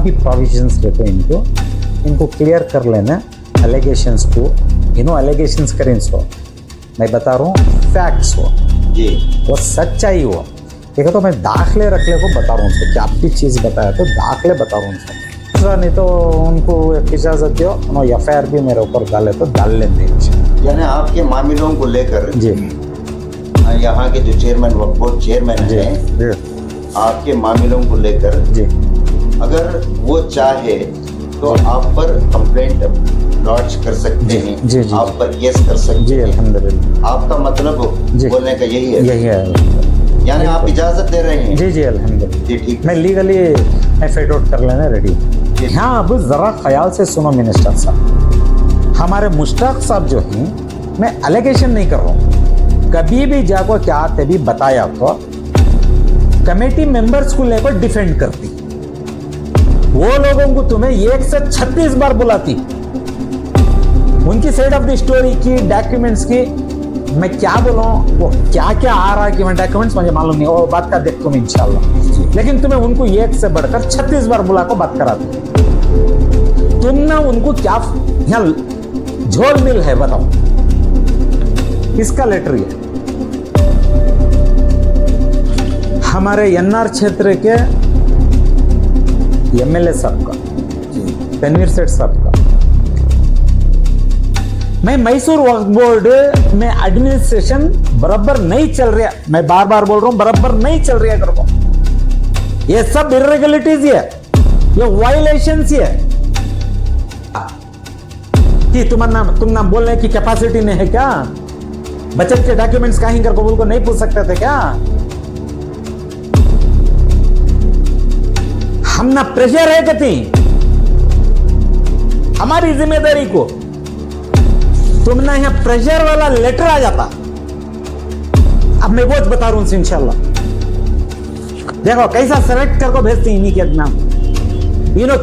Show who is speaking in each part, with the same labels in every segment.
Speaker 1: भी प्रोविजंस रहते हैं इनको क्लियर कर लेना एलिगेशंस को। एलिगेशंस करें सो मैं बता रहा हूँ फैक्ट्स हो
Speaker 2: जी,
Speaker 1: वो सच्चाई हो। देखो तो मैं दाखले रखले को बता रहा हूँ उसको, क्या भी चीज़ बताया तो दाखले बता रहा हूँ उसको। दूसरा नहीं तो उनको एक इजाज़त दो, उन्होंने FIR भी मेरे ऊपर डाले तो डाल लेंगे।
Speaker 2: यानी आपके मामलों को लेकर
Speaker 1: जी
Speaker 2: यहाँ के जो चेयरमैन वक्फ बोर्ड चेयरमैन हैं, आपके मामलों को लेकर
Speaker 1: जी
Speaker 2: अगर वो चाहे तो आप पर कंप्लेंट लॉन्च कर सकते हैं,
Speaker 1: जी, जी,
Speaker 2: आप पर केस कर सकते
Speaker 1: जी
Speaker 2: हैं।
Speaker 1: अल्हम्दुलिल्लाह।
Speaker 2: आपका मतलब
Speaker 1: जी।
Speaker 2: बोलने का यही है,
Speaker 1: यही है।
Speaker 2: यानी आप इजाजत दे रहे हैं?
Speaker 1: जी अल्हम्दुलिल्लाह।
Speaker 2: जी ठीक
Speaker 1: मैं
Speaker 2: है।
Speaker 1: लीगली फाइट आउट कर लेने रेडी।
Speaker 2: जी।
Speaker 1: हाँ अब ज़रा ख्याल से सुनो मिनिस्टर साहब, हमारे मुश्ताक साहब जो हैं, मैं एलिगेशन नहीं कर रहा हूँ, कभी भी जाको क्या तभी बताया तो कमेटी मेंबर्स को लेकर डिफेंड करती, वो लोगों को तुम्हें 1 से 36 बार बुलाती, उनकी साइड ऑफ द स्टोरी की डॉक्यूमेंट्स की मैं क्या बोलूं, वो क्या क्या आ रहा है कि मैं डॉक्यूमेंट्स मुझे मालूम नहीं, वो बात का देखता हूं इंशाल्लाह। लेकिन तुम्हें उनको 1 से बढ़कर 36 बार बुला को बात कराती, तुम ना उनको क्या यहाँ झोल मिल है बताओ, किसका लेटर है? हमारे NR क्षेत्र के MLA साहब का, तनवीर सेठ साहब का। मैं मैसूर वक्फ बोर्ड में एडमिनिस्ट्रेशन बराबर नहीं चल रहा, मैं बार बार बोल रहा हूं बराबर नहीं चल रहा कर को, ये सब इरेगुलरिटीज है, ये वायलेशंस है कि तुम ना बोलने की कैपेसिटी नहीं है क्या? बचत के डॉक्यूमेंट्स कहीं कर कबूल को नहीं पूछ सकते थे क्या? हम ना प्रेशर है कहती हमारी जिम्मेदारी को, तुम ना यहाँ प्रेशर वाला लेटर आ जाता। अब मैं वो बता रहा हूं इंशाल्लाह, देखो कैसा सेलेक्ट करके भेजती इन्हीं के नाम,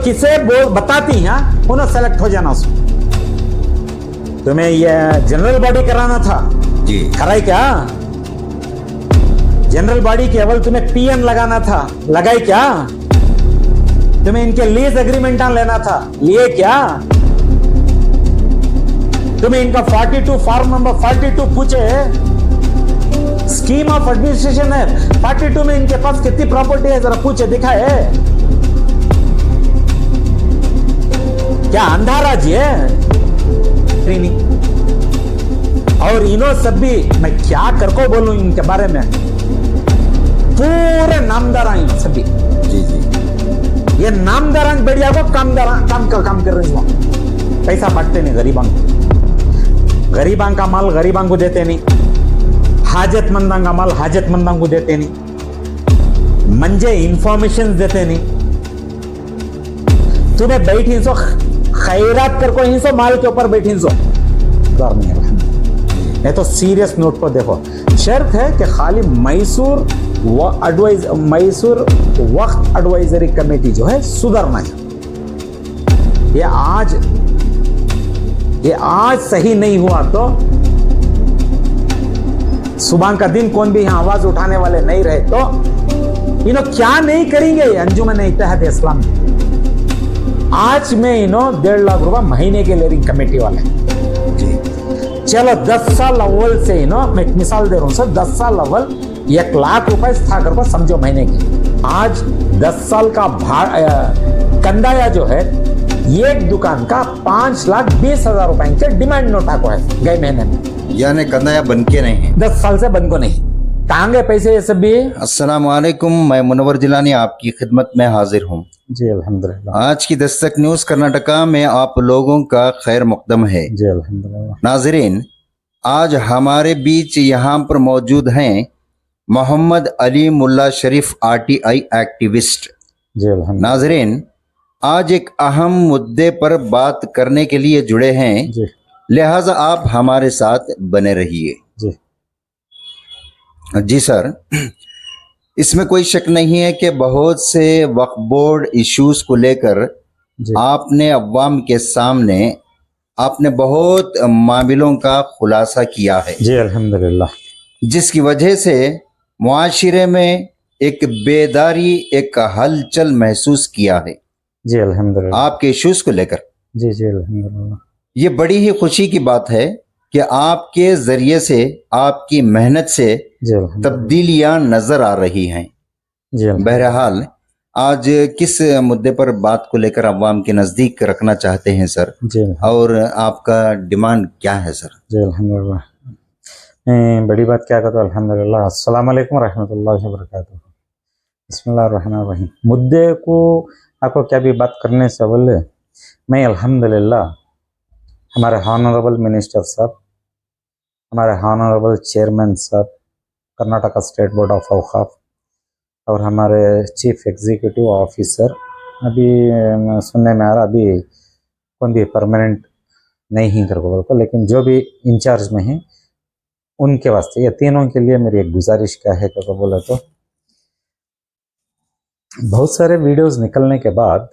Speaker 1: किसे बताती हैं उन्हें सेलेक्ट हो जाना। तुम्हें ये जनरल बॉडी कराना था
Speaker 2: जी,
Speaker 1: कराई क्या? जनरल बॉडी केवल तुम्हें PN लगाना था, लगाई क्या? तुम्हें इनके लीज एग्रीमेंट लेना था, लिए क्या? तुम्हें इनका 42 फॉर्म नंबर 42 पूछे, स्कीम ऑफ एडमिनिस्ट्रेशन है 42 में इनके पास कितनी प्रॉपर्टी है जरा पूछे दिखाए, क्या अंधारा जी है? नहीं। और इन्हों सब भी मैं क्या कर को बोलूं इनके बारे में, पूरे नामदार हैं सभी।
Speaker 2: जी जी,
Speaker 1: ये नामदारान बढ़िया को काम कर रहे हैं, पैसा बांटते नहीं गरीबां का माल गरीबां को देते नहीं, हाजतमंदां का माल हाजतमंदां को देते नहीं, मंजे इंफॉर्मेशन देते नहीं, तुम्हें बैठी सो खैरात कर को हिंसो माल के ऊपर बैठी सो नहीं तो सीरियस नोट पर देखो, शर्त है कि खाली मैसूर वक्फ एडवाइजरी कमेटी जो है सुधरना है। ये आज सही नहीं हुआ तो सुबह का दिन कौन भी यहां आवाज उठाने वाले नहीं रहे तो क्या नहीं करेंगे अंजुमन इत्तेहाद इस्लाम। आज में 1.5 लाख रुपए महीने के ले रही कमेटी वाले जी। चलो 10 साल अव्वल से मैं एक मिसाल दे रहा हूं सर, 10 साल अव्वल 1 लाख रुपए था कर समझो महीने की। आज 10 साल का कंदाया जो है एक दुकान का 5,20,000 रुपए के डिमांड नोटा को है गए महीने में,
Speaker 2: यानी कंदाया बन के नहीं है,
Speaker 1: 10 साल से बन को नहीं। कहाँ गए पैसे ये सब भी?
Speaker 2: अस्सलाम वालेकुम, मैं मुनव्वर जिलानी आपकी खिदमत में हाजिर हूँ।
Speaker 1: जी अल्हम्दुलिल्लाह।
Speaker 2: आज की दस्तक न्यूज कर्नाटका में आप लोगों का खैर मकदम है।
Speaker 1: जी अल्हम्दुलिल्लाह।
Speaker 2: नाजरीन, आज हमारे बीच यहाँ पर मौजूद हैं मोहम्मद अली मुल्ला शरीफ RTI एक्टिविस्ट।
Speaker 1: जी अल्हम्दुलिल्लाह।
Speaker 2: नाजरीन, आज एक अहम मुद्दे पर बात करने के लिए जुड़े हैं,
Speaker 1: जी
Speaker 2: लिहाजा आप हमारे साथ बने रहिए।
Speaker 1: जी
Speaker 2: जी सर, इसमें कोई शक नहीं है कि बहुत से वक्फ बोर्ड इश्यूज को लेकर
Speaker 1: जी
Speaker 2: आपने अवाम के सामने आपने बहुत मामलों का खुलासा किया है,
Speaker 1: जी अल्हम्दुलिल्लाह।
Speaker 2: जिसकी वजह से मुआशिरे में एक बेदारी, एक हलचल महसूस किया है।
Speaker 1: जी अल्हम्दुलिल्लाह।
Speaker 2: आपके इश्यूज को लेकर।
Speaker 1: जी जी अल्हम्दुलिल्लाह।
Speaker 2: ये बड़ी ही खुशी की बात है कि आपके जरिए से, आपकी मेहनत से
Speaker 1: जी अल्हम्दुलिल्लाह।
Speaker 2: तब्दीलियां नजर आ रही हैं।
Speaker 1: जी अल्हम्दुलिल्लाह।
Speaker 2: बहरहाल, आज किस मुद्दे पर बात को लेकर अवाम के नजदीक रखना चाहते हैं सर,
Speaker 1: जी अल्हम्दुलिल्लाह।
Speaker 2: और आपका डिमांड क्या है सर?
Speaker 1: जी अल्हम्दुलिल्लाह। बड़ी बात क्या कहते हो अल्हम्दुलिल्लाह। अस्सलाम वालेकुम रहमतुल्लाहि व बरकातुहू। बिस्मिल्लाहिर रहमानिर रहीम। मुद्दे को आपको क्या भी बात करने से पहले मैं अल्हम्दुलिल्लाह हमारे हॉनरेबल मिनिस्टर साहब, हमारे हॉनरेबल चेयरमैन साहब कर्नाटका स्टेट बोर्ड ऑफ औकाफ, और हमारे चीफ एग्जीक्यूटिव ऑफिसर, अभी सुनने में आ रहा अभी कौन भी परमानेंट नहीं ही कर को, लेकिन जो भी इंचार्ज में हैं उनके वास्ते, ये तीनों के लिए मेरी एक गुजारिश क्या है तो बोला तो, बहुत सारे वीडियोस निकलने के बाद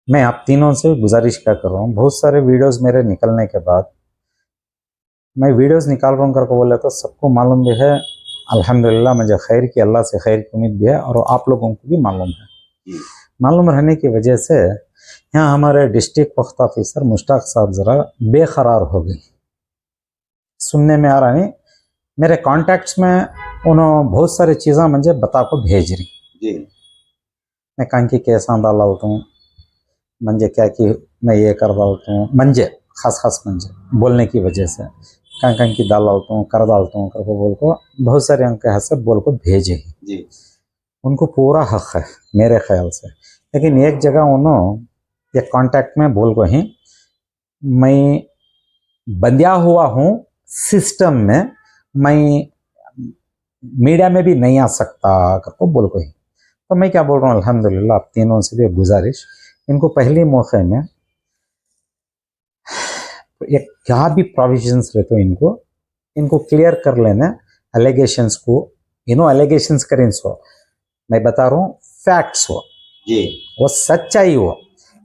Speaker 1: मैं आप तीनों से गुजारिश क्या कर रहा हूँ, बहुत सारे वीडियोस मेरे निकलने के बाद मैं वीडियोस निकाल रहा हूँ करके बोले तो सबको मालूम भी है अल्हम्दुलिल्लाह, मुझे खैर की, अल्लाह से खैर की उम्मीद भी है, और आप लोगों को भी मालूम है। मालूम रहने की वजह से यहाँ हमारे डिस्ट्रिक्ट वक्त ऑफिसर मुश्ताक साहब ज़रा बेकरार हो गई। सुनने में आ रहा है मेरे कॉन्टैक्ट्स में उन्होंने बहुत सारी चीज़ें मुझे बता को भेज रही
Speaker 2: जी।
Speaker 1: मैं कहीं की कैसा डाल डालता हूँ, मंजे क्या कि मैं ये कर डालता हूँ, मंजे खास मंजे बोलने की वजह से कहीं की डाल डालता हूँ, कर डालता हूँ करके बोल को बहुत सारे अंक हंस बोल को भेजे
Speaker 2: जी।
Speaker 1: उनको पूरा हक है मेरे ख्याल से। लेकिन एक जगह उन्होंने एक कांटेक्ट में बोल को ही मैं बंधिया हुआ हूँ सिस्टम में, मैं मीडिया में भी नहीं आ सकता करके बोल को ही। तो मैं क्या बोल रहा हूँ अल्हम्दुलिल्लाह, आप तीनों से भी गुजारिश, इनको पहले मौके में एक क्या भी प्रोविजंस रहे तो इनको क्लियर कर लेना, एलिगेशंस को, एलिगेशंस करें सो, मैं बता रहा हूँ फैक्ट्स हो
Speaker 2: जी।
Speaker 1: वो सच्चाई हो।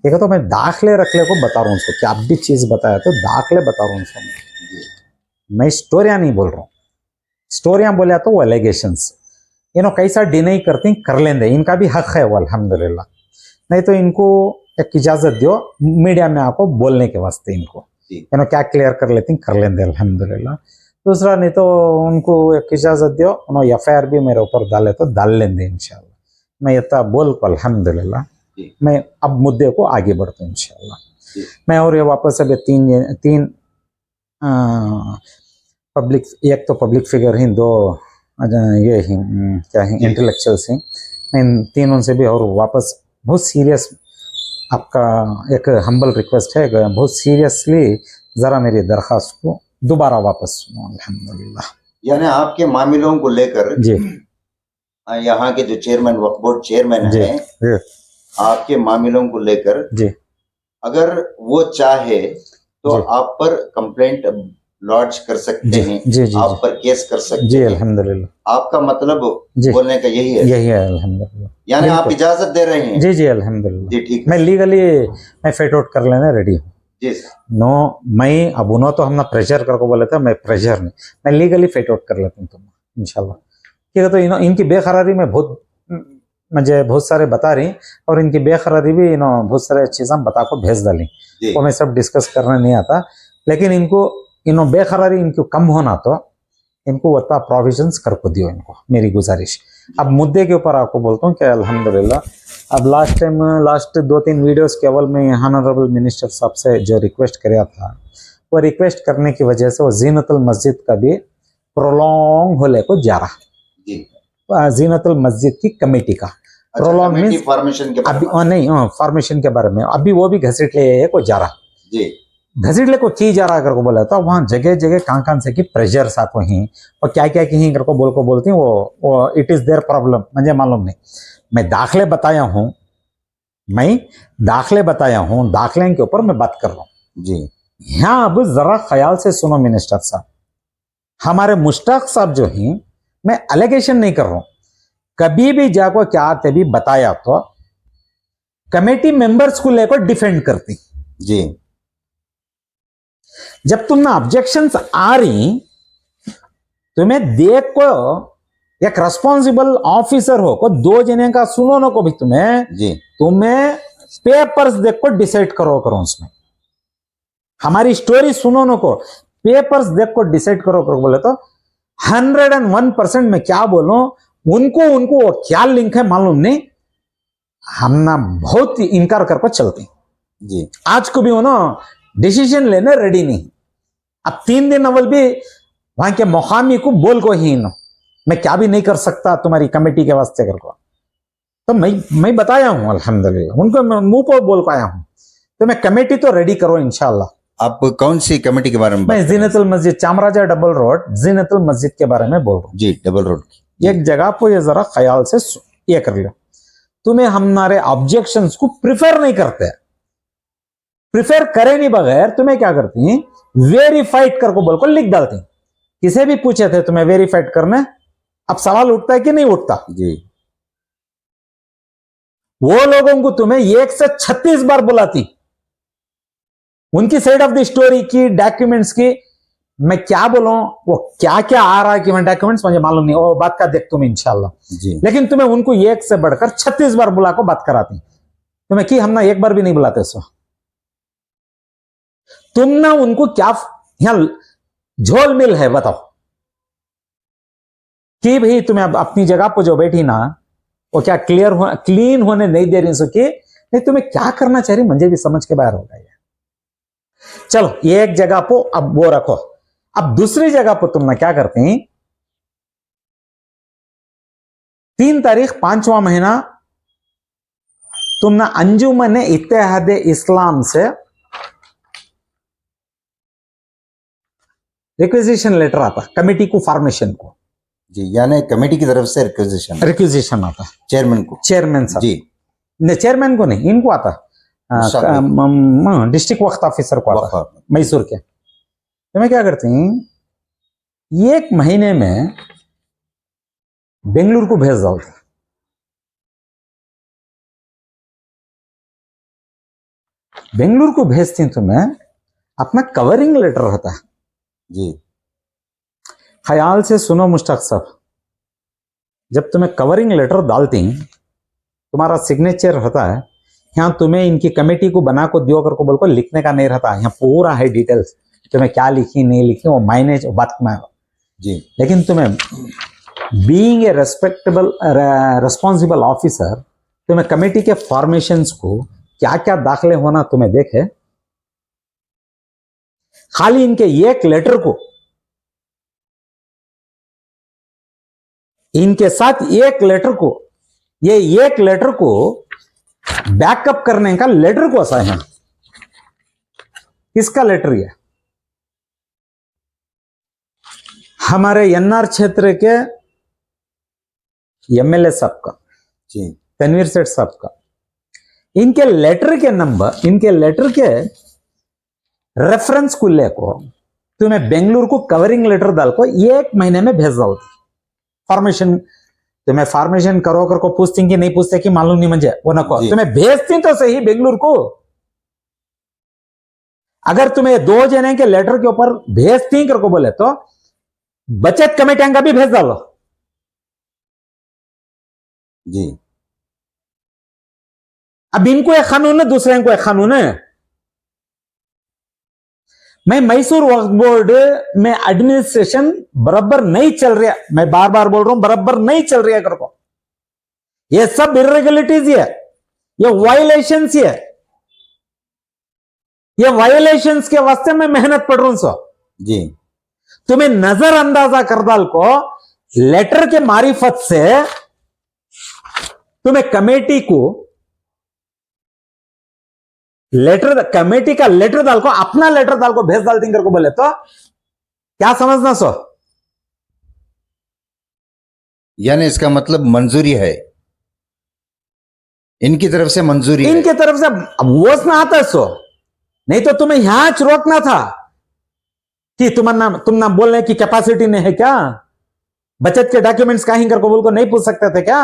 Speaker 1: देखो तो मैं दाखले रखले को बता रहा हूँ उसको, क्या भी चीज़ बताया तो दाखले बता रहा हूँ उसको, मैं स्टोरियाँ नहीं बोल रहा हूँ। स्टोरियाँ बोले तो वो एलिगेशंस कैसा डिनाई करती कर लेंगे, इनका भी हक है वो अल्हम्दुलिल्लाह। नहीं तो इनको एक इजाज़त दो मीडिया में आपको बोलने के वास्ते, इनको क्या क्लियर कर लेती कर लेंगे अल्हम्दुलिल्लाह। दूसरा नहीं तो उनको एक इजाज़त दो, उन्होंने FIR भी मेरे ऊपर डाले तो डाल लेंगे इंशाल्लाह। मैं इतना बोल को अल्हम्दुलिल्लाह मैं अब मुद्दे को आगे बढ़ता हूँ इंशाल्लाह। मैं और ये वापस अब तीन पब्लिक, एक तो पब्लिक फिगर ही, दो ये ही क्या है इंटेलेक्चुअल्स हैं, मैं इन तीनों से भी और वापस बहुत सीरियस आपका एक हम्बल रिक्वेस्ट है, बहुत सीरियसली ज़रा मेरी दरख्वास्त को दोबारा वापस सुनो अल्हम्दुलिल्लाह।
Speaker 2: यानी आपके मामलों को लेकर
Speaker 1: जी,
Speaker 2: यहाँ के जो चेयरमैन, वक्फ बोर्ड चेयरमैन हैं, आपके मामलों को लेकर
Speaker 1: जी,
Speaker 2: अगर वो चाहे तो
Speaker 1: जी,
Speaker 2: आप पर कंप्लेंट लॉन्च कर सकते हैं,
Speaker 1: जी, जी,
Speaker 2: आप पर केस कर सकते
Speaker 1: जी
Speaker 2: हैं।
Speaker 1: अल्हम्दुलिल्लाह।
Speaker 2: आपका मतलब
Speaker 1: जी,
Speaker 2: बोलने का यही है?
Speaker 1: यही है अल्हम्दुलिल्लाह।
Speaker 2: यानी आप इजाजत दे रहे हैं?
Speaker 1: जी जी अल्हम्दुलिल्लाह।
Speaker 2: जी ठीक है।
Speaker 1: मैं लीगली मैं फेट आउट कर लेने रेडी हूँ।
Speaker 2: जी
Speaker 1: नो, मैं अब उन्होंने तो हमने प्रेशर करके बोला था, मैं प्रेशर नहीं, मैं लीगली फेट आउट कर लेता हूँ तुम इंशाल्लाह। ठीक है, तो इनकी बेकरारी में मुझे बहुत सारे बता रही, और इनकी बेकरारी भी बहुत सारे चीज़ें बता को भेज डाली, वो मैं सब डिस्कस करने नहीं आता। लेकिन इनको बेकरारी इनको कम होना तो इनको वता प्रोविजंस कर को दियो, इनको मेरी गुजारिश। अब मुद्दे के ऊपर आपको बोलता हूँ कि अल्हम्दुलिल्लाह अब लास्ट 2-3 वीडियोस केवल मैं ऑनरेबल मिनिस्टर साहब से जो रिक्वेस्ट किया था, वो रिक्वेस्ट करने की वजह से वो जीनतुल मस्जिद का भी प्रोलॉन्ग होने को जा रहा, जीनतुल मस्जिद की कमेटी का प्रोलॉन्ग मीन्स
Speaker 2: फॉर्मेशन के
Speaker 1: अभी नहीं, फॉर्मेशन के बारे में अभी वो भी घसीट ले को जा रहा, घसीटले को की जा रहा अगर को बोला तो वहाँ जगह जगह कान से की प्रेशर साको ही और क्या क्या की ही को बोलती हूँ, वो इट इज देयर प्रॉब्लम, मुझे मालूम नहीं। मैं दाखले बताया हूँ, दाखले के ऊपर मैं बात कर रहा हूँ जी। यहाँ अब जरा ख्याल से सुनो मिनिस्टर साहब, हमारे मुश्ताक साहब जो हैं, मैं एलिगेशन नहीं कर रहा हूँ, कभी भी जाको क्या तभी बताया तो कमेटी मेंबर्स को लेकर डिफेंड करती जी। जब तुम में ऑब्जेक्शंस आ रही तो मैं देख को एक रेस्पॉन्सिबल ऑफिसर हो को 2 जने का सुनो ना को भी
Speaker 2: जी
Speaker 1: तुम्हें पेपर्स देखो डिसाइड करो उसमें हमारी स्टोरी सुनो ना को पेपर्स देखो डिसाइड करो बोले तो 101% में क्या बोलूं उनको वो क्या लिंक है मालूम नहीं हम ना बहुत इनकार कर चलते
Speaker 2: जी
Speaker 1: आज को भी हो ना डिसीजन लेने रेडी नहीं अब 3 दिन अव्वल भी वहां के मुकामी को बोल को ही नो मैं क्या भी नहीं कर सकता तुम्हारी कमेटी के वास्ते कर को तो मैं बताया हूं अल्हम्दुलिल्लाह उनको मुंह पर बोल पाया हूं तो मैं कमेटी तो रेडी करो इंशाल्लाह
Speaker 2: आप कौन सी कमेटी के बारे में
Speaker 1: मैं जीनतुल मस्जिद चामराजा डबल रोड जीनतुल मस्जिद के बारे में बोल रहा हूं
Speaker 2: जी डबल रोड की
Speaker 1: एक जगह पर ये जरा ख्याल से ये कर लो तुम्हें हमारे ऑब्जेक्शंस को प्रिफर नहीं करते प्रिफर करे नहीं बगैर तुम्हें क्या करती हैं वेरीफाइड कर को बोल को लिख डालती किसे भी पूछे थे तुम्हें वेरीफाइड करने अब सवाल उठता है कि नहीं उठता
Speaker 2: जी
Speaker 1: वो लोगों को तुम्हें 1 से 36 बार बुलाती उनकी साइड ऑफ द स्टोरी की डॉक्यूमेंट्स की मैं क्या बोलूं वो क्या क्या आ रहा है कि मैं डॉक्यूमेंट्स मुझे मालूम नहीं वो बात का देख तुम इंशाल्लाह
Speaker 2: जी
Speaker 1: लेकिन तुम्हें उनको 1 से बढ़कर 36 बार बुला को बात कराती तुम्हें कि हम ना एक बार भी नहीं बुलाते सो तुम ना उनको क्या यहां झोल मिल है बताओ कि भाई तुम्हें अब अपनी जगह पर जो बैठी ना वो क्या क्लीन होने नहीं दे रही सो कि नहीं तुम्हें क्या करना चाह रही मुझे भी समझ के बाहर हो गया चलो एक जगह को अब वो रखो अब दूसरी जगह पर तुम ना क्या करती 3 तारीख 5वां महीना तुम ना अंजुमन इत्तेहाद इस्लाम से रिक्वेजिशन लेटर आता कमेटी को फॉर्मेशन को
Speaker 2: जी यानी कमेटी की तरफ से
Speaker 1: रिक्वेजिशन आता
Speaker 2: चेयरमैन को
Speaker 1: चेयरमैन साहब
Speaker 2: जी
Speaker 1: नहीं चेयरमैन को नहीं इनको आता डिस्ट्रिक्ट वक्त ऑफिसर को आता मैसूर के तो मैं क्या करती हूँ 1 महीने में बेंगलुरु को भेज डालती बेंगलुरु को भेजती तो मैं अपना कवरिंग लेटर रहता है
Speaker 2: जी
Speaker 1: ख्याल से सुनो मुश्ताक साहब जब तुम्हें कवरिंग लेटर डालती तुम्हारा सिग्नेचर रहता है यहाँ तुम्हें इनकी कमेटी को बना को दियो कर को बोल को लिखने का नहीं रहता यहाँ पूरा है डिटेल्स तुम्हें क्या लिखी नहीं लिखी वो मायने बात में
Speaker 2: जी
Speaker 1: लेकिन तुम्हें being a respectable responsible officer तुम्हें कमेटी के फॉर्मेशंस को क्या क्या दाखिले होना तुम्हें देखे खाली इनके एक लेटर को इनके साथ एक लेटर को ये एक लेटर को बैकअप करने का लेटर को सा है किसका लेटर है हमारे एनआर क्षेत्र के एमएलए साहब का
Speaker 2: जी
Speaker 1: तनवीर सेठ साहब का इनके लेटर के नंबर इनके लेटर के रेफरेंस को लेको तुम्हें बेंगलुरु को कवरिंग लेटर डाल को 1 महीने में भेज दो फॉर्मेशन तुम्हें फॉर्मेशन करो कर को पूछती कि नहीं पूछते कि मालूम नहीं मुझे वो नको तुम्हें भेजती तो सही बेंगलुरु को अगर तुम्हें 2 जने के लेटर के ऊपर भेजती कर को बोले तो बचत कमेटियां का भी भेज डालो
Speaker 2: जी
Speaker 1: अब इनको एक कानून है दूसरे को एक कानून है मैं मैसूर वक्फ बोर्ड में एडमिनिस्ट्रेशन बराबर नहीं चल रहा मैं बार बार बोल रहा हूं बराबर नहीं चल रहा कर को ये सब इरेगुलरिटीज है ये वायलेशंस है ये वायलेशंस के वास्ते मैं मेहनत पढ़ रहा हूं सो
Speaker 2: जी
Speaker 1: तुम्हें नजर अंदाजा कर डाल को लेटर के मारिफत से तुम्हें कमेटी को लेटर कमेटी का लेटर डाल को अपना लेटर डाल को भेज डाल देंगे को बोले तो क्या समझना सो
Speaker 2: यानी इसका मतलब मंजूरी है इनकी तरफ से मंजूरी है
Speaker 1: इनके तरफ से वोस ना आता है सो नहीं तो तुम्हें यहां रोकना था कि तुम ना बोलने की कैपेसिटी नहीं है क्या बचत के डॉक्यूमेंट्स कहीं कर को बोल को नहीं पूछ सकते थे क्या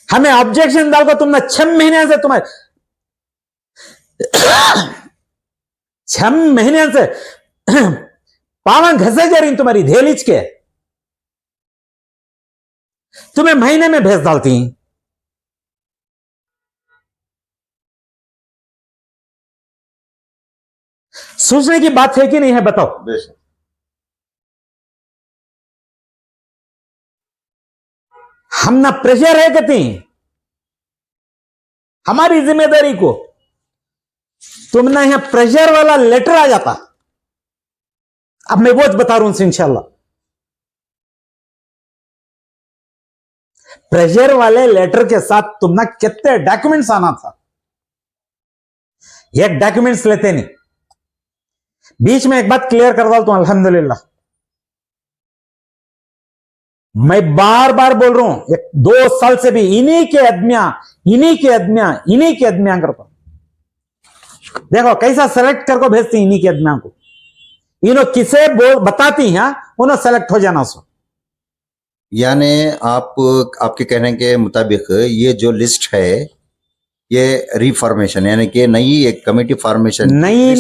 Speaker 1: हमें ऑब्जेक्शन डाल को तुमने 6 महीने से तुम्हारे 6 महीने से पावन घसे जा रही तुम्हारी धेलीच के तुम्हें महीने में भेज डालती हैं। सोचने की बात है कि नहीं है, बताओ।
Speaker 2: बेशक।
Speaker 1: हम ना प्रेशर है कहते हैं हमारी जिम्मेदारी को। तुम ना यहां प्रेशर वाला लेटर आ जाता। अब मैं वो बता रहा हूं इंशाल्लाह। प्रेशर वाले लेटर के साथ तुम ना कितने डॉक्यूमेंट्स आना था। एक डॉक्यूमेंट्स लेते नहीं। बीच में एक बात क्लियर कर डालता हूं, अल्हम्दुलिल्लाह मैं बार बार बोल रहा हूं, 2 साल से भी इन्हीं के आदमियां करता हूं। देखो कैसा सेलेक्ट करके भेजती इन्हीं के आदमियां को। इन्हों किसे बताती हैं उन्होंने सेलेक्ट हो जाना सो।
Speaker 2: यानी आपके कहने के मुताबिक ये जो लिस्ट है ये रिफॉर्मेशन यानी कि नई एक कमेटी फॉर्मेशन
Speaker 1: नहीं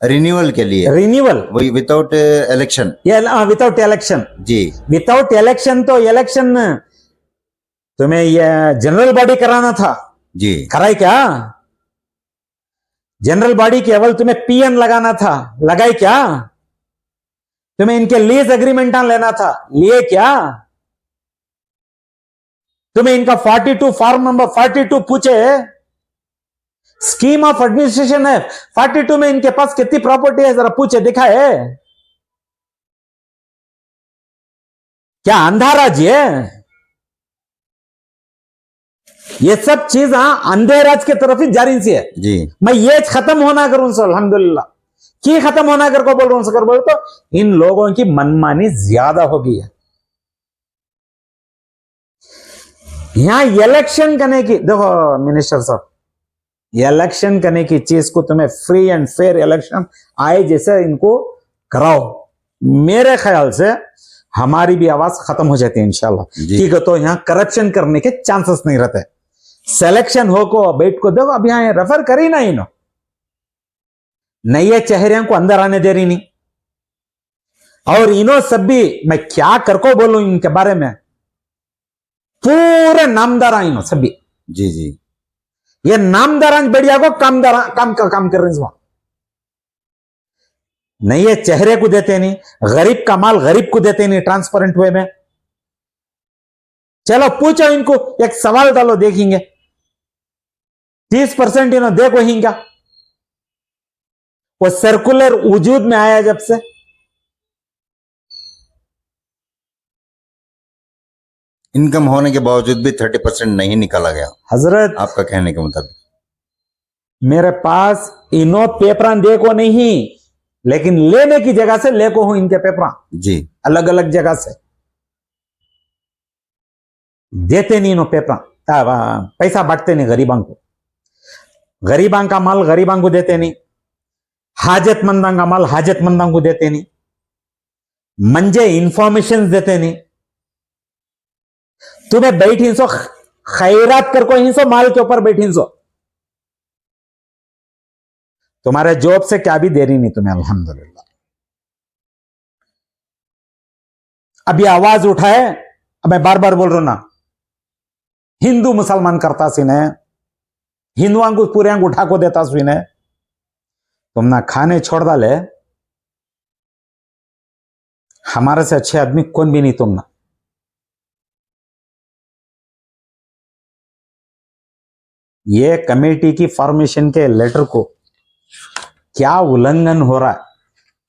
Speaker 2: रिन्यूअल के लिए
Speaker 1: रिन्यूअल
Speaker 2: वही विदाउट इलेक्शन
Speaker 1: विदाउट इलेक्शन।
Speaker 2: जी
Speaker 1: विदाउट इलेक्शन तो इलेक्शन तुम्हें यह जनरल बॉडी कराना था।
Speaker 2: जी
Speaker 1: कराई क्या? जनरल बॉडी केवल तुम्हें पीएन लगाना था, लगाई क्या? तुम्हें इनके लीज एग्रीमेंट लेना था, लिए क्या? तुम्हें इनका 42 फॉर्म नंबर 42 पूछे, स्कीम ऑफ एडमिनिस्ट्रेशन है 42 में इनके पास कितनी प्रॉपर्टी है जरा पूछे, दिखाए। क्या अंधा राज्य है? ये सब चीज अंधे राज के तरफ ही जारी सी है
Speaker 2: जी।
Speaker 1: मैं ये खत्म होना करूं सर, अल्हम्दुलिल्लाह की खत्म होना कर को बोल रहा हूं सर, बोल तो इन लोगों की मनमानी ज्यादा हो गई है। यहां इलेक्शन करने की, देखो मिनिस्टर साहब, इलेक्शन करने की चीज को तुम्हें फ्री एंड फेयर इलेक्शन आए जैसे इनको कराओ। मेरे ख्याल से हमारी भी आवाज खत्म हो जाती है इंशाल्लाह। ठीक है, तो यहां करप्शन करने के चांसेस नहीं रहते। सिलेक्शन हो को बैठ को देखो, अब यहां रेफर करी ना इन्हों नए चेहरे को अंदर आने दे रही नहीं। और इन्हों सब भी मैं क्या कर को बोलूं इनके बारे में, पूरे नामदार इन्हों सब भी।
Speaker 2: जी जी
Speaker 1: ये नामदारां बढ़िया को काम कर रहे हैं। नए चेहरे को देते नहीं, गरीब का माल गरीब को देते नहीं ट्रांसपेरेंट वे में। चलो पूछो इनको, एक सवाल डालो, देखेंगे 30% इन्होंने देखो ही क्या। वो सर्कुलर वजूद में आया जब से,
Speaker 2: इनकम होने के बावजूद भी 30% नहीं निकाला गया
Speaker 1: हजरत
Speaker 2: आपका कहने के मुताबिक।
Speaker 1: मेरे पास इनो पेपर देखो नहीं, लेकिन लेने की जगह से लेको हूं इनके पेपर
Speaker 2: जी,
Speaker 1: अलग अलग जगह से देते नहीं। इनो पेपर पैसा बांटते नहीं गरीबां को, गरीबां का माल गरीबां को देते नहीं, हाजतमंदां का माल हाजतमंदां को देते नहीं, मंजे इंफॉर्मेशन देते नहीं। तुम्हें बैठी सो खैरात कर को हिंसो, माल के ऊपर बैठी सो, तुम्हारे जॉब से क्या भी देरी नहीं तुम्हें, अल्हम्दुलिल्लाह। अब ये आवाज उठाए, अब मैं बार बार बोल रहा हूं ना, हिंदू मुसलमान करता सीने, हिंदुओं को पूरे उठा को देता सीने, तुम ना खाने छोड़ डाले, हमारे से अच्छे आदमी कौन भी नहीं तुम ना। ये कमेटी की फॉर्मेशन के लेटर को क्या उल्लंघन हो रहा है,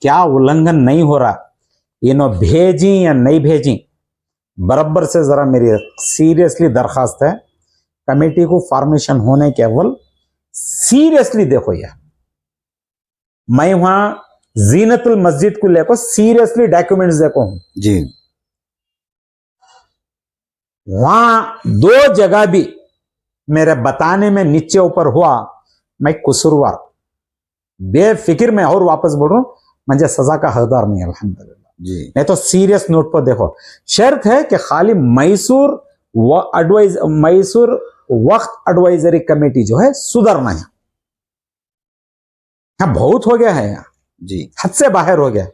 Speaker 1: क्या उल्लंघन नहीं हो रहा, इन्हों भेजी या नहीं भेजी, बराबर से जरा मेरी सीरियसली दरखास्त है, कमेटी को फॉर्मेशन होने के अव्वल सीरियसली देखो। यार मैं वहां जीनतुल मस्जिद को लेकर सीरियसली डॉक्यूमेंट्स देखो हूं
Speaker 2: जी।
Speaker 1: वहां 2 जगह भी मेरे बताने में नीचे ऊपर हुआ, मैं कसूरवार बेफिक्र में और वापस बोल रहा हूं, मुझे सजा का हकदार नहीं, अल्हम्दुलिल्लाह
Speaker 2: जी।
Speaker 1: नहीं तो सीरियस नोट पर देखो, शर्त है कि खाली मैसूर वक्त एडवाइजरी कमेटी जो है सुधरना है। यहां बहुत हो गया है, यहाँ
Speaker 2: जी
Speaker 1: हद से बाहर हो गया,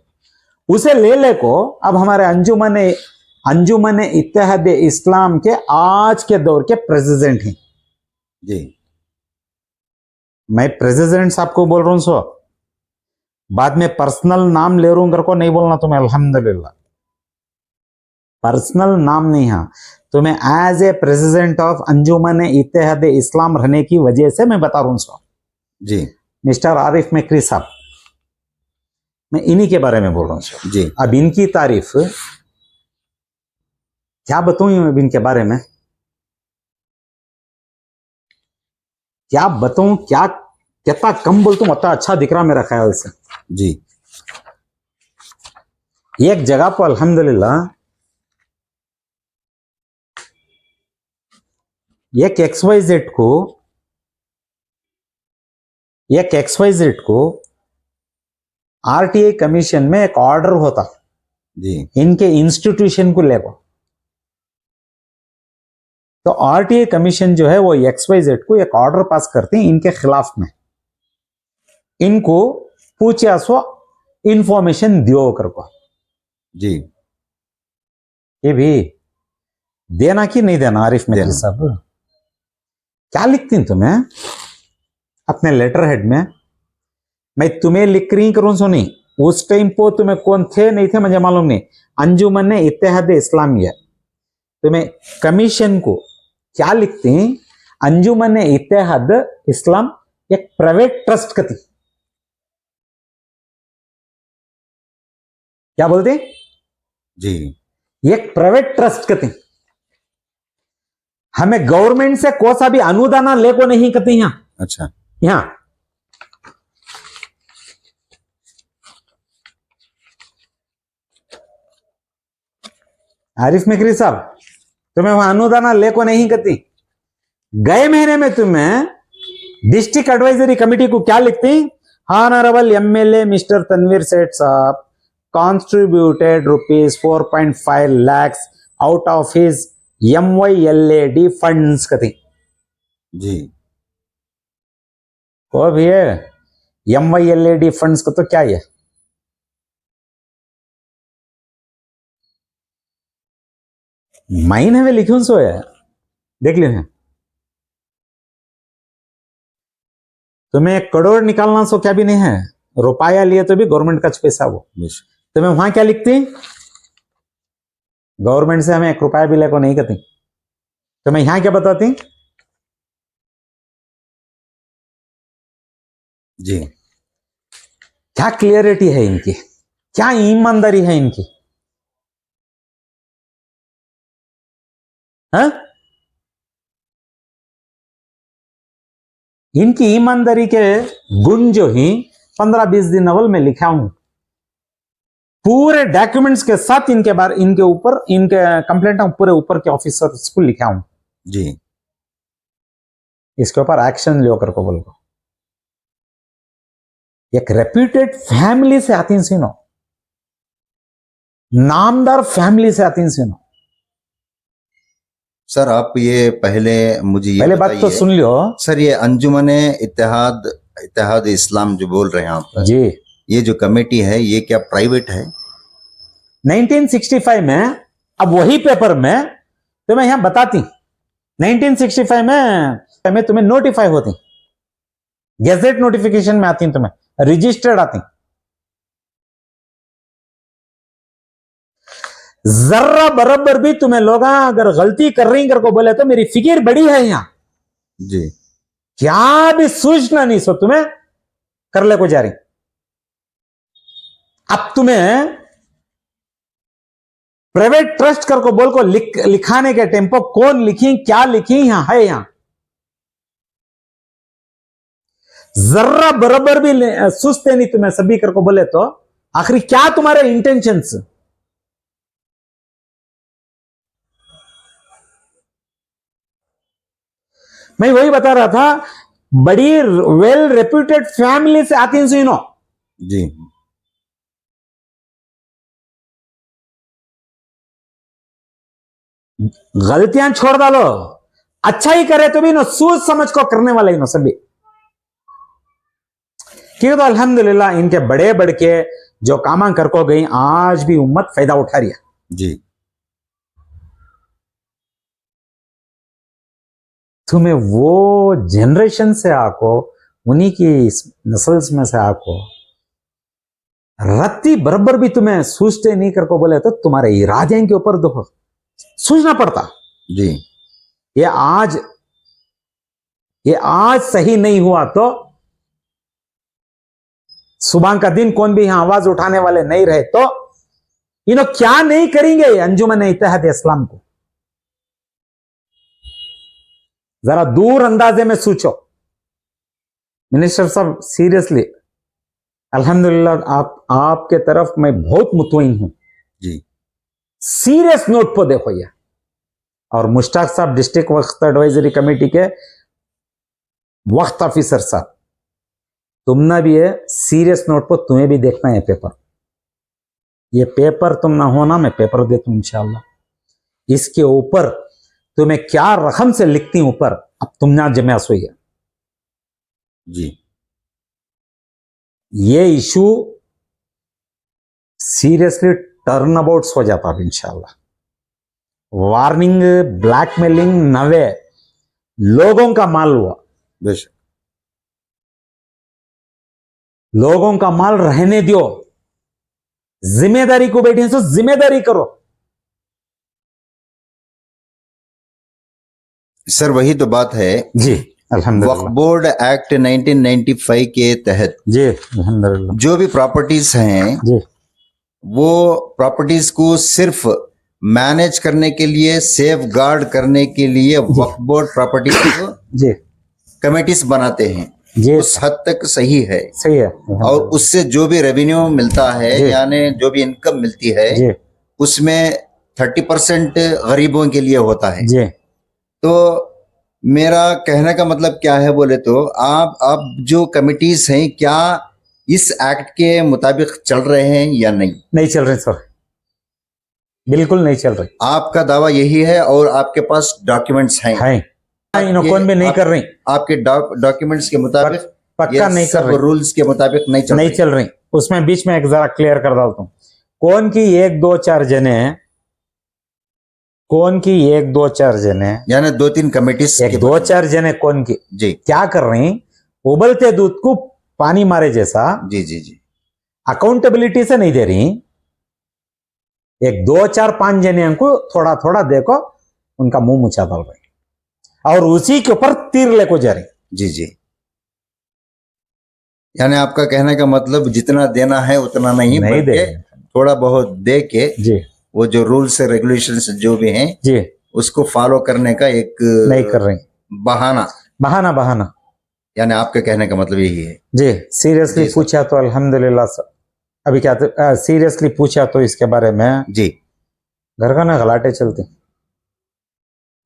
Speaker 1: उसे ले को अब हमारे अंजुमन अंजुमन इत्तेहाद इस्लाम के आज के दौर के प्रेसिडेंट हैं।
Speaker 2: जी
Speaker 1: मैं प्रेसिडेंट साहब को बोल रहा हूं सो, बाद में पर्सनल नाम ले रहा हूं, को नहीं बोलना तुम्हें, अल्हम्दुलिल्लाह पर्सनल नाम नहीं है तुम्हें, एज ए प्रेसिडेंट ऑफ अंजुमन इत्तेहाद इस्लाम रहने की वजह से मैं बता रहा हूं सो।
Speaker 2: जी
Speaker 1: मिस्टर आरिफ मेकरी साहब, मैं इन्हीं के बारे में बोल रहा हूं सो।
Speaker 2: जी
Speaker 1: अब इनकी तारीफ क्या बताऊं, अब इनके बारे में क्या बताऊं, क्या कितना कम बोलता हूं उतना अच्छा दिख रहा मेरा ख्याल से।
Speaker 2: जी
Speaker 1: एक जगह पर अल्हम्दुलिल्लाह एक XYZ को RTI कमीशन में एक ऑर्डर होता
Speaker 2: जी
Speaker 1: इनके इंस्टीट्यूशन को लेकर, तो RTI कमीशन जो है वो XYZ को एक ऑर्डर पास करती है इनके खिलाफ में, इनको पूछा सो इंफॉर्मेशन दियो कर को,
Speaker 2: जी
Speaker 1: ये भी देना कि नहीं देना। आरिफ मेकरी
Speaker 2: देना।
Speaker 1: साहब क्या लिखती तुम्हें अपने लेटर हेड में, मैं तुम्हें लिख रही करूं सो नहीं, उस टाइम पर तुम्हें कौन थे नहीं थे मुझे मालूम नहीं, अंजुमन इत्तेहाद इस्लामिया तुम्हें कमीशन को क्या लिखती, अंजुमन इत्तेहाद इस्लाम एक प्राइवेट ट्रस्ट का थी, क्या बोलते
Speaker 2: जी
Speaker 1: एक प्राइवेट ट्रस्ट का थी, हमें गवर्नमेंट से कोई सा भी अनुदान लेको नहीं करते यहां।
Speaker 2: अच्छा
Speaker 1: यहां आरिफ मेकरी साहब तुम्हें वहां अनुदान लेको नहीं करती, गए महीने में तुम्हें डिस्ट्रिक्ट एडवाइजरी कमेटी को क्या लिखती, ऑनरेबल MLA मिस्टर तनवीर सेठ साहब contributed ₹4.5 lakhs out of his MYLAD funds कथी
Speaker 2: जी
Speaker 1: को भी है MYLAD फंड्स का तो क्या है, माइन है वे लिखूं सो है, देख लियो है तुम्हें 1 करोड़ निकालना सो क्या भी नहीं है, रुपया लिए तो भी गवर्नमेंट का पैसा वो, तुम्हें वहां क्या लिखती, गवर्नमेंट से हमें 1 रुपया भी लेको नहीं करती, तो मैं यहां क्या बताती,
Speaker 2: जी
Speaker 1: क्या क्लियरिटी है इनकी, क्या ईमानदारी है इनकी, हाँ? इनकी ईमानदारी के गुण जो ही 15-20 दिन अव्वल में लिखा हूं, पूरे डॉक्यूमेंट्स के साथ इनके बारे, इनके ऊपर, इनके कंप्लेंट पूरे ऊपर के ऑफिसर्स को लिखा हूं
Speaker 2: जी
Speaker 1: इसके ऊपर एक्शन लियो कर को बोल को, एक रेप्यूटेड फैमिली से आती सीनो, नामदार फैमिली से आती सीनो।
Speaker 2: सर आप ये पहले मुझे ये
Speaker 1: पहले बात तो
Speaker 2: बताइए
Speaker 1: सुन लियो
Speaker 2: सर, ये अंजुमन इत्तेहाद इस्लाम जो बोल रहे हैं आप
Speaker 1: जी,
Speaker 2: ये जो कमेटी है ये क्या प्राइवेट है?
Speaker 1: 1965 में, अब वही पेपर में तो मैं यहां बताती, 1965 में तुम्हें नोटिफाई होती, गैजेट नोटिफिकेशन में आती, तुम्हें रजिस्टर्ड आती, जर्रा बराबर भी तुम्हें लोग अगर गलती कर रही कर को बोले तो मेरी फिक्र बड़ी है यहां
Speaker 2: जी
Speaker 1: क्या भी सूचना नहीं सो तुम्हें कर ले को जा रही, अब तुम्हें प्राइवेट ट्रस्ट कर को बोल को लिखाने के टाइम पर कौन लिखी क्या लिखी यहां है, यहां जर्रा बराबर भी सुस्ते नहीं तुम्हें सभी कर को बोले तो आखिर क्या तुम्हारे इंटेंशंस, मैं वही बता रहा था, बड़ी वेल रेप्यूटेड फैमिली से आती हैं सुनो
Speaker 2: जी
Speaker 1: गलतियां छोड़ डालो, अच्छा ही करे तो भी ना सोच समझ को करने वाले ही ना सभी, क्यों तो अल्हम्दुलिल्लाह इनके बड़े बड़के जो कामा कर को गई आज भी उम्मत फायदा उठा रही है
Speaker 2: जी
Speaker 1: तुम्हें वो जनरेशन से आको, उन्हीं की नस्ल्स में से आको, रत्ती बराबर भी तुम्हें सोचते नहीं कर को बोले तो तुम्हारे इरादे के ऊपर देखो सोचना पड़ता।
Speaker 2: जी
Speaker 1: ये आज सही नहीं हुआ तो सुबह का दिन कौन भी यहां आवाज उठाने वाले नहीं रहे तो इन्हों क्या नहीं करेंगे अंजुमन इत्तेहाद इस्लाम को। जरा दूर अंदाजे में सोचो। मिनिस्टर साहब सीरियसली अल्हम्दुलिल्लाह आपके तरफ मैं बहुत मुतमईन हूं।
Speaker 2: जी
Speaker 1: सीरियस नोट पर देखो ये। और मुश्ताक साहब डिस्ट्रिक्ट वक्फ एडवाइजरी कमेटी के वक्त ऑफिसर साहब, तुमने भी ये सीरियस नोट पर तुम्हें भी देखना है पेपर। ये पेपर तुम ना होना मैं पेपर देता हूं इंशाअल्लाह। इसके ऊपर तुम्हें क्या रकम से लिखती हूं ऊपर अब तुम ना जमा सोई है।
Speaker 2: जी
Speaker 1: ये इशू सीरियसली टर्न अबाउट्स हो जाता है इंशाअल्लाह। वार्निंग, ब्लैकमेलिंग नवे लोगों का माल हुआ,
Speaker 2: बेशक
Speaker 1: लोगों का माल रहने दो। जिम्मेदारी को बैठे तो जिम्मेदारी करो।
Speaker 2: सर वही तो बात है।
Speaker 1: जी
Speaker 2: वक्फ
Speaker 1: अल्हम्दुलिल्लाह।
Speaker 2: बोर्ड एक्ट 1995 के तहत
Speaker 1: जी अल्हम्दुलिल्लाह।
Speaker 2: जो भी प्रॉपर्टीज हैं
Speaker 1: जी
Speaker 2: वो प्रॉपर्टीज को सिर्फ मैनेज करने के लिए, सेफ गार्ड करने के लिए वक्फ बोर्ड प्रॉपर्टी को
Speaker 1: जी
Speaker 2: कमेटीज बनाते हैं।
Speaker 1: जी
Speaker 2: उस हद तक सही है।
Speaker 1: सही है।
Speaker 2: और उससे जो भी रेवेन्यू मिलता है
Speaker 1: जी।
Speaker 2: यानी जो भी इनकम मिलती है
Speaker 1: जी
Speaker 2: उसमें 30% गरीबों के लिए होता है।
Speaker 1: जी
Speaker 2: तो मेरा कहने का मतलब क्या है बोले तो आप जो कमिटीज हैं क्या इस एक्ट के मुताबिक चल रहे हैं या नहीं?
Speaker 1: नहीं चल रहे सर, बिल्कुल नहीं चल रही।
Speaker 2: आपका दावा यही है और आपके पास डॉक्यूमेंट्स हैं?
Speaker 1: है इन्हों कौन भी नहीं कर रही।
Speaker 2: आपके डॉक्यूमेंट्स के मुताबिक
Speaker 1: पक्का नहीं कर रही।
Speaker 2: रूल्स के मुताबिक नहीं चल रही।
Speaker 1: उसमें बीच में एक जरा क्लियर कर डालता हूं। कौन की 1 2 4 जने, कौन की 1 2 4 जने,
Speaker 2: यानी 2-3 कमिटीज
Speaker 1: 1 2 4 जने कौन की
Speaker 2: जी
Speaker 1: क्या कर रही, उबलते दूध को पानी मारे जैसा
Speaker 2: जी जी जी
Speaker 1: अकाउंटेबिलिटी से नहीं दे रही। 1 2 4 5 जने को थोड़ा थोड़ा देखो उनका मुंह मुचा डाल रही और उसी के ऊपर तीर लेको जा रही।
Speaker 2: जी जी यानी आपका कहने का मतलब जितना देना है उतना नहीं
Speaker 1: दे
Speaker 2: थोड़ा बहुत दे के
Speaker 1: जी
Speaker 2: वो जो रूल्स और रेगुलेशंस जो भी हैं
Speaker 1: जी
Speaker 2: उसको फॉलो करने का एक
Speaker 1: नहीं कर रही। बहाना
Speaker 2: यानी आपके कहने का मतलब यही है।
Speaker 1: जी सीरियसली
Speaker 2: जी सर।
Speaker 1: पूछा तो अल्हम्दुलिल्लाह सर। अभी क्या सीरियसली पूछा तो इसके बारे में
Speaker 2: जी
Speaker 1: घर का ना गलाटे चलते,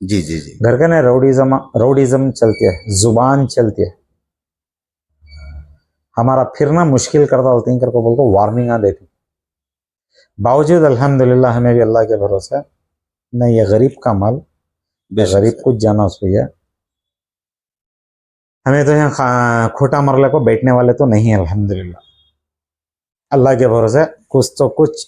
Speaker 2: जी जी जी
Speaker 1: घर का ना राउडिज्म चलती है, जुबान चलती है। हमारा फिरना मुश्किल कर डालती कर को बोलकर वार्निंग देती। बावजूद अल्हम्दुलिल्लाह हमें भी अल्लाह के भरोसे नहीं, ये गरीब का माल, गरीब कुछ जाना हुई है। हमें तो यहाँ खोटा मरले को बैठने वाले तो नहीं है अल्हम्दुलिल्लाह। अल्लाह के भरोसे कुछ तो कुछ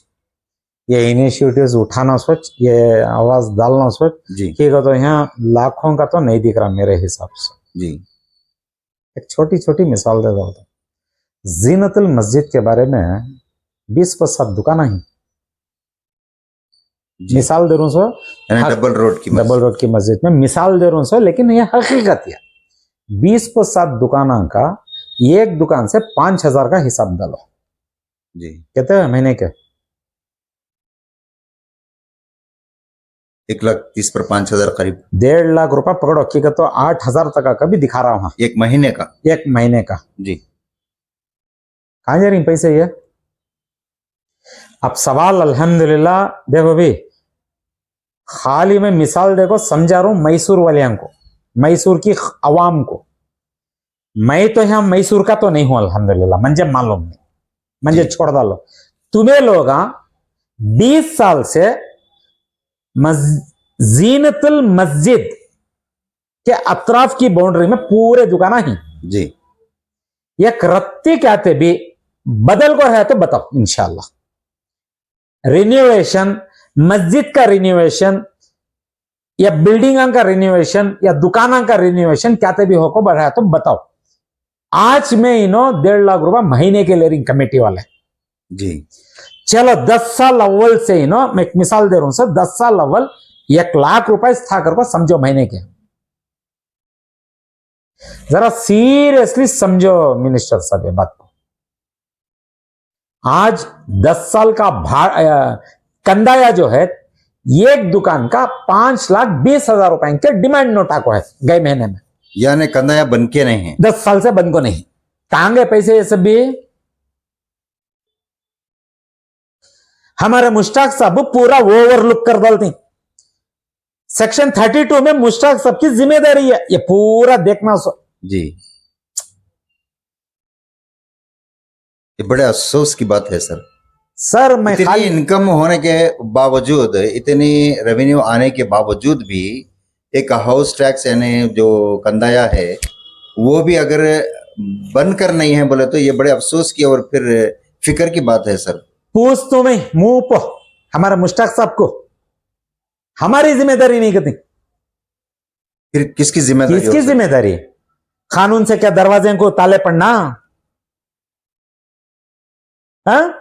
Speaker 1: ये इनिशिएटिव्स उठाना सोच, ये आवाज डालना सोच
Speaker 2: जी
Speaker 1: कि तो यहाँ लाखों का तो नहीं दिख रहा मेरे हिसाब से।
Speaker 2: जी
Speaker 1: एक छोटी छोटी मिसाल दे दो। जीनतुल मस्जिद के बारे में 20% दुकान ही
Speaker 2: जी।
Speaker 1: मिसाल दे रहा हूं सो,
Speaker 2: यानी डबल रोड की
Speaker 1: मस्जिद में मिसाल दे रहा हूं सो, लेकिन ये हकीकत है। 20% दुकान का एक दुकान से 5,000 का हिसाब डालो
Speaker 2: जी
Speaker 1: कहते हैं महीने के
Speaker 2: 1,30,000 पर 5,000 करीब
Speaker 1: 1.5 लाख रुपया पकड़ो कि तो 8,000 तक का भी दिखा रहा हूं
Speaker 2: एक महीने का।
Speaker 1: एक महीने का।
Speaker 2: जी
Speaker 1: कहां जा रही पैसे ये? अब सवाल अल्हम्दुलिल्लाह देखो भी, खाली मैं मिसाल देखो समझा रहा हूं मैसूर वाले को, मैसूर की अवाम को। मैं तो यहां मैसूर का तो नहीं हूं अल्हम्दुलिल्लाह, मुझे मालूम नहीं, मुझे छोड़ डालो। तुम्हें लोग 20 साल से जीनतुल मस्जिद के अतराफ की बाउंड्री में पूरे दुकान ही
Speaker 2: जी
Speaker 1: एक रत्ती कहते भी बदल को है तो बताओ इंशाल्लाह। रिन्यूएशन, मस्जिद का रिन्यूएशन या बिल्डिंग का रिन्यूएशन या दुकान का रिन्यूएशन क्या भी होको बढ़ाया तो बताओ। आज मैं 1.5 लाख रुपए महीने के ले रही कमेटी वाले।
Speaker 2: जी
Speaker 1: चलो 10 साल अव्वल से मैं एक मिसाल दे रहा हूं सर, 10 साल अव्वल 1 लाख रुपए था कर समझो महीने के। जरा सीरियसली समझो मिनिस्टर साहब ये बात को। आज 10 साल का कंदाया जो है एक दुकान का 5,20,000 रुपए के डिमांड नोटा को है गए महीने में।
Speaker 2: यानी कंदाया बन के नहीं है,
Speaker 1: 10 साल से बंद को नहीं। कहां गए पैसे ये सब भी? हमारे मुश्ताक साहब पूरा ओवरलुक कर डालते। सेक्शन 32 में मुश्ताक साहब की जिम्मेदारी है ये पूरा देखना।
Speaker 2: जी ये बड़े अफसोस की बात है सर।
Speaker 1: सर मैं
Speaker 2: इतनी
Speaker 1: खाली
Speaker 2: इनकम होने के बावजूद, इतनी रेवेन्यू आने के बावजूद भी एक हाउस टैक्स यानी जो कंदाया है वो भी अगर बनकर नहीं है बोले तो ये बड़े अफसोस की और फिर फिक्र की बात है सर।
Speaker 1: पूछ तो मैं मुंह पर हमारे मुश्ताक साहब को, हमारी जिम्मेदारी नहीं करती।
Speaker 2: फिर किसकी जिम्मेदारी?
Speaker 1: किसकी जिम्मेदारी? कानून से क्या दरवाजे को ताले पड़ना? हाँ?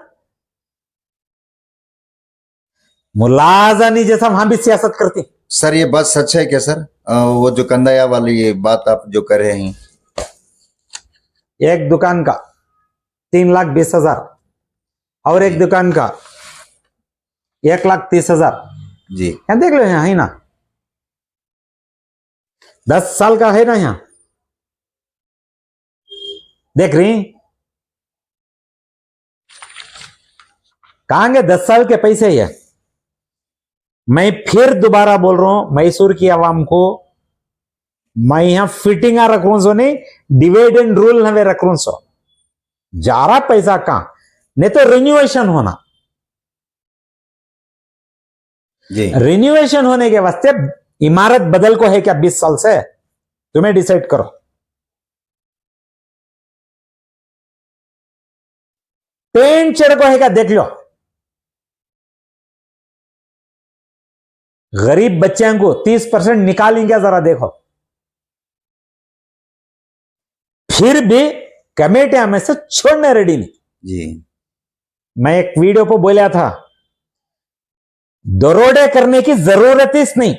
Speaker 1: मुलाजा नहीं जैसा वहां भी सियासत करती।
Speaker 2: सर ये बात सच है क्या सर? वो जो कंदाया वाली ये बात आप जो कर रहे हैं,
Speaker 1: एक दुकान का 3,20,000 और एक दुकान का 1,30,000।
Speaker 2: जी
Speaker 1: यहाँ देख लो, यहाँ है ना, 10 साल का है ना, यहाँ देख रही कहां गए 10 साल के पैसे। ये मैं फिर दोबारा बोल रहा हूं मैसूर की आवाम को, मैं यहां फिटिंग रख रहा हूं, नहीं डिविडेंड रूल नवे रख रहा हूं। जा रहा पैसा कहां? नहीं तो रिन्यूएशन होना।
Speaker 2: जी
Speaker 1: रिन्यूएशन होने के वास्ते इमारत बदल को है क्या 20 साल से? तुम्हें डिसाइड करो। पेंट चढ़ को है क्या देख लो। गरीब बच्चों को 30% निकालेंगे जरा देखो। फिर भी कमेटियां में से छोड़ने रेडी नहीं।
Speaker 2: जी
Speaker 1: मैं एक वीडियो पर बोला था, दरोड़े करने की जरूरत ही नहीं।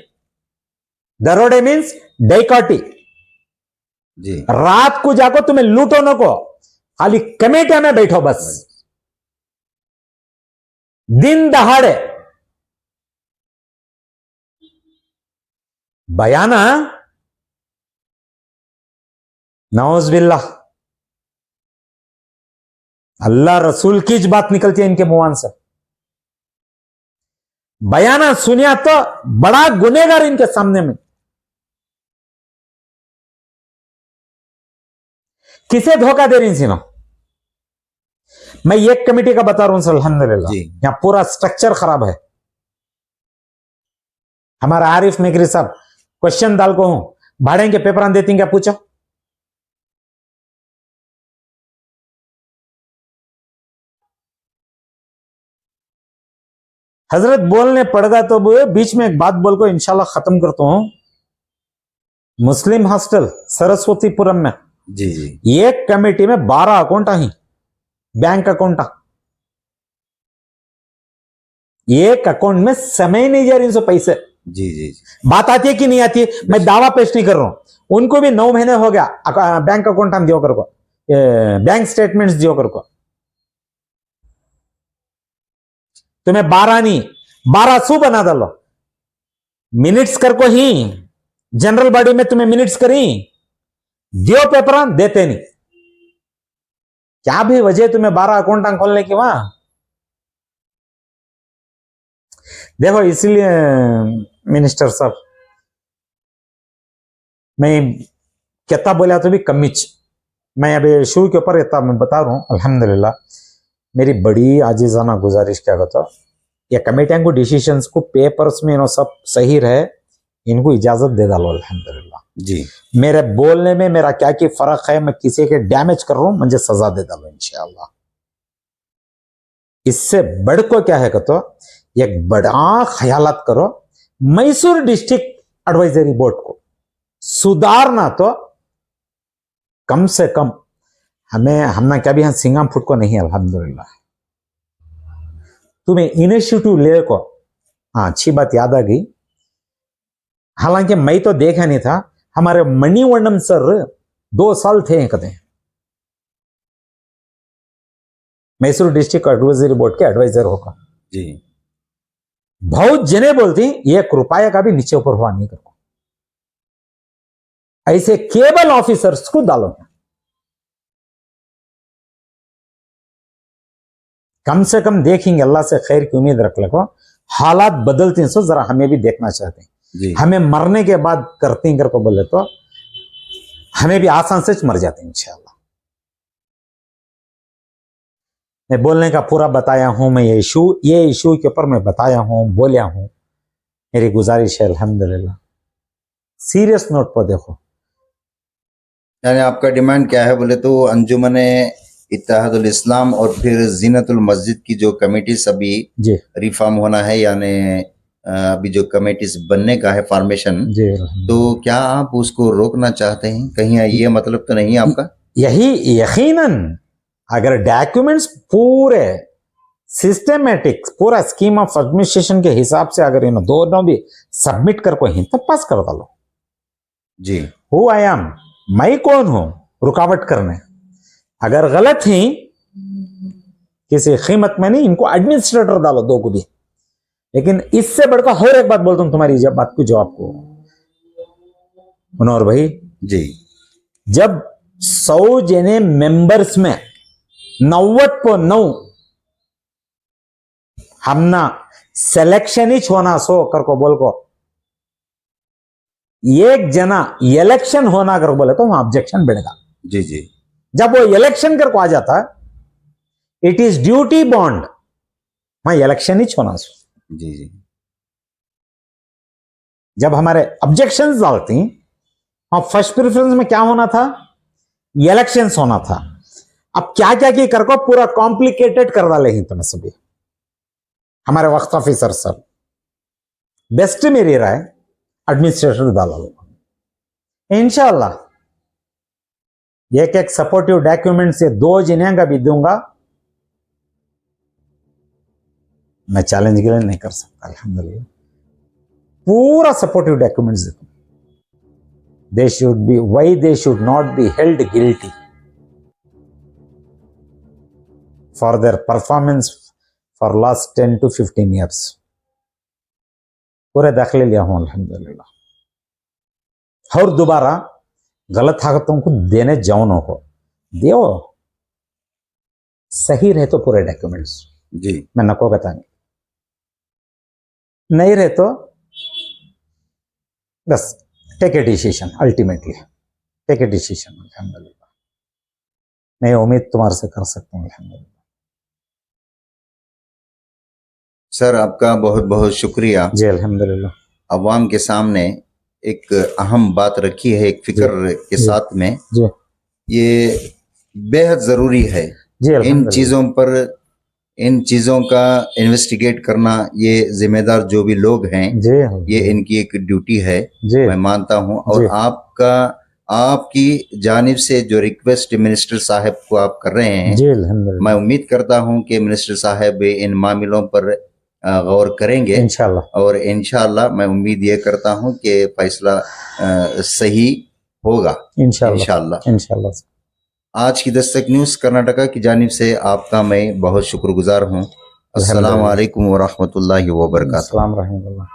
Speaker 1: दरोड़े मीन्स डाइकॉटी।
Speaker 2: जी
Speaker 1: रात को जाको तुम्हें लूटो न को, खाली कमेटियां में बैठो बस। दिन दहाड़े बयाना, नौज बिल्लाह, अल्लाह रसूल की ज बात निकलती है इनके मुंह से। बयाना सुनिया तो बड़ा गुनेगार इनके सामने में। किसे धोखा दे रही सीनो? मैं एक कमेटी का बता रहा हूं सर, अल्हम्दुलिल्लाह यहां पूरा स्ट्रक्चर खराब है। हमारा आरिफ मेकरी साहब क्वेश्चन डाल को हूं, भाड़े के पेपर देती क्या पूछो? हजरत बोलने पड़ेगा तो बीच में एक बात बोल को इंशाल्लाह खत्म करता हूं। मुस्लिम हॉस्टल सरस्वतीपुरम में
Speaker 2: जी जी
Speaker 1: एक कमेटी में 12 अकाउंट ही बैंक अकाउंट। एक अकाउंट में समय नहीं जा रही इनसे पैसे।
Speaker 2: जी जी
Speaker 1: बात आती है कि नहीं आती है? मैं दावा पेश नहीं कर रहा हूं। उनको भी 9 महीने हो गया बैंक अकाउंट हम दियो कर को, बैंक स्टेटमेंट्स दियो कर को। तुम्हें 12 नहीं 1200 बना डालो। मिनट्स कर को ही जनरल बॉडी में तुम्हें मिनट्स करी दियो पेपर देते नहीं। क्या भी वजह तुम्हें 12 अकाउंट खोलने की वहां? देखो इसलिए मिनिस्टर साहब मैं कहता बोला तो भी कमीच। मैं अभी शुरू के ऊपर इतना मैं बता रहा हूं, अल्हम्दुलिल्लाह मेरी बड़ी आजिजाना गुजारिश क्या कहता, ये कमेटियां को डिसीजंस को पेपर्स में सब सही रहे, इनको इजाजत दे डालो अल्हम्दुलिल्लाह।
Speaker 2: जी
Speaker 1: मेरे बोलने में मेरा क्या की फर्क है? मैं किसी के डैमेज कर रहा हूं, मुझे सजा दे डालो इंशाअल्लाह। इससे बढ़ को क्या है कहतो, एक बड़ा ख्यालात करो। मैसूर डिस्ट्रिक्ट एडवाइजरी बोर्ड को सुधारना, तो कम से कम हमने क्या भी यहाँ सिंगम फुट को नहीं, अल्हम्दुलिल्लाह तुम्हें इनिशिएटिव ले को। हाँ, अच्छी बात याद आ गई, हालांकि मैं तो देखा नहीं था, हमारे मणिवण्णम सर 2 साल थे कदे मैसूर डिस्ट्रिक्ट एडवाइजरी बोर्ड के एडवाइजर होगा
Speaker 2: जी।
Speaker 1: बहुत जने बोलती 1 रुपया का भी नीचे ऊपर हुआ नहीं करो, ऐसे केबल ऑफिसर्स को डालो। कम से कम देखेंगे, अल्लाह से खैर की उम्मीद रख लो, हालात बदलते हैं सो जरा हमें भी देखना चाहते हैं
Speaker 2: जी।
Speaker 1: हमें मरने के बाद करते हैं को बोले तो हमें भी आसान से मर जाते हैं इंशाअल्लाह। मैं बोलने का पूरा बताया हूं, मैं ये इशू के ऊपर मैं बताया हूं, बोलिया हूं। मेरी गुजारिश है अल्हम्दुलिल्लाह सीरियस नोट पर देखो।
Speaker 2: यानी आपका डिमांड क्या है बोले तो अंजुमन इत्तेहादुल इस्लाम और फिर जीनतुल मस्जिद की जो कमेटीज अभी
Speaker 1: जी
Speaker 2: रिफॉर्म होना है, यानी अभी जो कमेटीज बनने का है फॉर्मेशन,
Speaker 1: जी,
Speaker 2: तो क्या आप उसको रोकना चाहते हैं? कहीं ये मतलब तो नहीं आपका?
Speaker 1: यही यकीनन, अगर डॉक्यूमेंट्स पूरे सिस्टमेटिक पूरा स्कीम ऑफ एडमिनिस्ट्रेशन के हिसाब से अगर इन दोनों भी सबमिट कर को ही तो पास कर डालो
Speaker 2: जी।
Speaker 1: हु आई एम, मैं कौन हूं रुकावट करने? अगर गलत ही किसी कीमत में नहीं, इनको एडमिनिस्ट्रेटर डालो 2 को भी। लेकिन इससे बढ़कर और एक बात बोलता हूं तुम्हारी बात को जवाब को, मनोहर भाई
Speaker 2: जी,
Speaker 1: जब 100 जने मेंबर्स में 90 हमना सिलेक्शन ही होना सो कर को बोल को 1 जना इलेक्शन होना कर बोले तो वहां ऑब्जेक्शन बढ़ेगा।
Speaker 2: जी जी।
Speaker 1: जब वो इलेक्शन कर को आ जाता है, इट इज ड्यूटी बॉन्ड, वहां इलेक्शन ही होना सो।
Speaker 2: जी जी।
Speaker 1: जब हमारे ऑब्जेक्शंस डालती वहां फर्स्ट प्रेफरेंस में क्या होना था? इलेक्शंस होना था। अब क्या क्या की कर को पूरा कॉम्प्लिकेटेड कर डाले ही तुम्हें सभी हमारे वक्त ऑफिसर सब। बेस्ट मेरी राय एडमिनिस्ट्रेटर डाला लो इंशाअल्लाह। एक सपोर्टिव डॉक्यूमेंट से 2 जिन्हें का भी दूंगा, मैं चैलेंज के लिए नहीं कर सकता अल्हम्दुलिल्लाह। पूरा सपोर्टिव डॉक्यूमेंट्स देता हूं। They should be why they should not be held guilty for their performance for last 10 to 15 years। पूरे दाखिले लिया हूं अल्हम्दुलिल्लाह। और दोबारा गलत हरकतों को देने जाओ ना हो, दियो सही रहे तो पूरे डॉक्यूमेंट्स
Speaker 2: जी।
Speaker 1: मैं नको बताएंगे, नहीं रहे तो बस take a decision, ultimately take a decision. अल्हम्दुलिल्लाह मैं उम्मीद तुम्हारे से कर सकता हूँ अल्हम्दुलिल्लाह।
Speaker 2: सर आपका बहुत बहुत शुक्रिया।
Speaker 1: जी अल्हम्दुलिल्लाह।
Speaker 2: अवाम के सामने एक अहम बात रखी है, एक फिक्र के साथ में,
Speaker 1: जी
Speaker 2: ये बेहद जरूरी है।
Speaker 1: जी
Speaker 2: इन चीजों का इन्वेस्टिगेट करना ये जिम्मेदार जो भी लोग हैं,
Speaker 1: जी
Speaker 2: ये इनकी एक ड्यूटी है,
Speaker 1: जी
Speaker 2: मैं मानता हूं। और
Speaker 1: जी।
Speaker 2: आपकी जानिब से जो रिक्वेस्ट मिनिस्टर साहब को आप कर रहे हैं,
Speaker 1: जी अल्हम्दुलिल्लाह,
Speaker 2: मैं उम्मीद करता हूं कि मिनिस्टर साहब इन मामलों पर गौर करेंगे
Speaker 1: इंशाल्लाह।
Speaker 2: और इंशाल्लाह मैं उम्मीद ये करता हूं कि फैसला सही होगा इंशाल्लाह।
Speaker 1: इंशाल्लाह।
Speaker 2: आज की दस्तक न्यूज़ कर्नाटका की जानिब से आपका मैं बहुत शुक्रगुजार हूं। अस्सलाम वालेकुम व रहमतुल्लाहि व बरकातुहू।
Speaker 1: अस्सलाम रहमतुल्लाह।